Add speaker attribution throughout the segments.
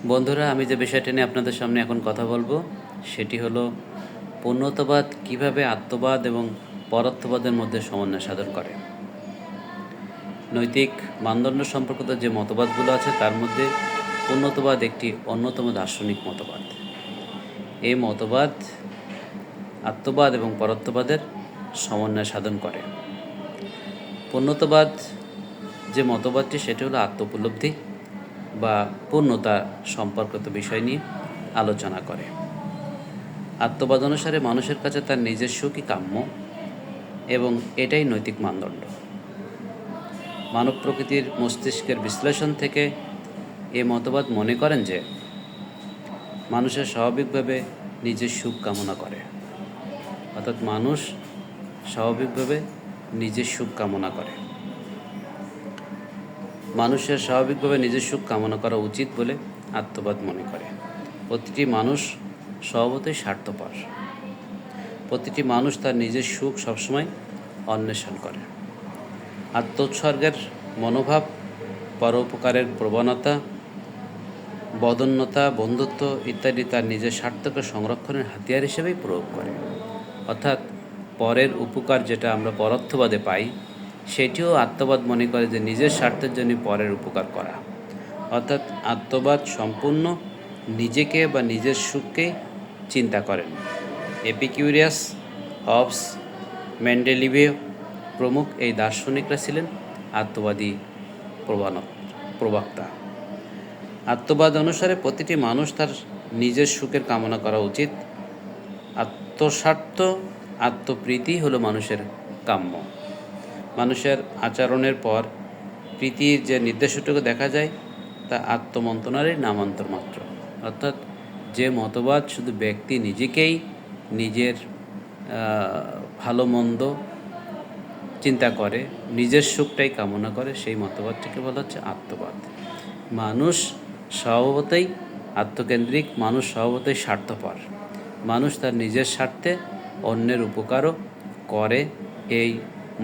Speaker 1: বন্ধুরা, আমি যে বিষয়টা নিয়ে আপনাদের সামনে এখন কথা বলবো সেটি হলো পূর্ণত্ববাদ কিভাবে আত্মবাদ এবং পরত্ববাদের মধ্যে সমন্বয় সাধন করে। নৈতিক মানদণ্ড সম্পর্কিত যে মতবাদগুলো আছে তার মধ্যে পূর্ণত্ববাদ একটি অন্যতম দার্শনিক মতবাদ। এই মতবাদ আত্মবাদ এবং পরত্ববাদের সমন্বয় সাধন করে। পূর্ণত্ববাদ যে মতবাদটি সেটি হলো আত্মোপলব্ধি বা পূর্ণতা সম্পর্কিত বিষয় নিয়ে আলোচনা করে। আত্মবাদ অনুসারে মানুষের কাছে তার নিজের সুখই কাম্য এবং এটাই নৈতিক মানদণ্ড। মানব প্রকৃতির মস্তিষ্কের বিশ্লেষণ থেকে এ মতবাদ মনে করেন যে মানুষের স্বাভাবিকভাবে নিজের সুখ কামনা করে, অর্থাৎ মানুষ স্বাভাবিকভাবে নিজের সুখ কামনা করে। মানুষের স্বাভাবিকভাবে নিজের সুখ কামনা করা উচিত বলে আত্মবাদ মনে করে। প্রতিটি মানুষ স্বভাবতই স্বার্থপর। প্রতিটি মানুষ তার নিজের সুখ সবসময় অন্বেষণ করে। আত্মোৎসর্গের মনোভাব, পরোপকারের প্রবণতা, বদন্যতা, বন্ধুত্ব ইত্যাদি তার নিজের স্বার্থকে সংরক্ষণের হাতিয়ার হিসেবেই প্রয়োগ করে। অর্থাৎ পরের উপকার যেটা আমরা পরোক্ষবাদে পাই, সেটিও আত্মবাদ মনে করে যে নিজের স্বার্থের জন্য পরের উপকার করা। অর্থাৎ আত্মবাদ সম্পূর্ণ নিজেকে বা নিজের সুখকেই চিন্তা করেন। এপিকিউরিয়াস, হবস, মেন্ডেলিভীয় প্রমুখ এই দার্শনিকরা ছিলেন আত্মবাদী প্রবক্তা। আত্মবাদ অনুসারে প্রতিটি মানুষ তার নিজের সুখের কামনা করা উচিত। আত্মস্বার্থ, আত্মপ্রীতি হলো মানুষের কাম্য। মানুষের আচরণের পর প্রীতির যে নির্দেশটুকু দেখা যায় তা আত্মমন্থনারই নামান্তর মাত্র। অর্থাৎ যে মতবাদ শুধু ব্যক্তি নিজেকেই নিজের ভালো মন্দ চিন্তা করে, নিজের সুখটাই কামনা করে, সেই মতবাদটিকে বলা হচ্ছে আত্মবাদ। মানুষ স্বভাবতই আত্মকেন্দ্রিক, মানুষ স্বভাবতই স্বার্থপর। মানুষ তার নিজের স্বার্থে অন্যের উপকারও করে, এই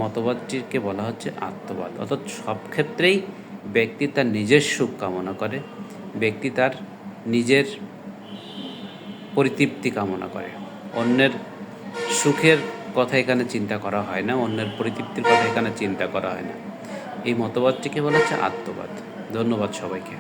Speaker 1: মতবাদটিকে বলা হচ্ছে আত্মবাদ। অর্থাৎ সব ক্ষেত্রেই ব্যক্তি তার নিজের সুখ কামনা করে, ব্যক্তি তার নিজের পরিতৃপ্তি কামনা করে। অন্যের সুখের কথা এখানে চিন্তা করা হয় না, অন্যের পরিতৃপ্তির কথা এখানে চিন্তা করা হয় না। এই মতবাদটিকে বলা হচ্ছে আত্মবাদ। ধন্যবাদ সবাইকে।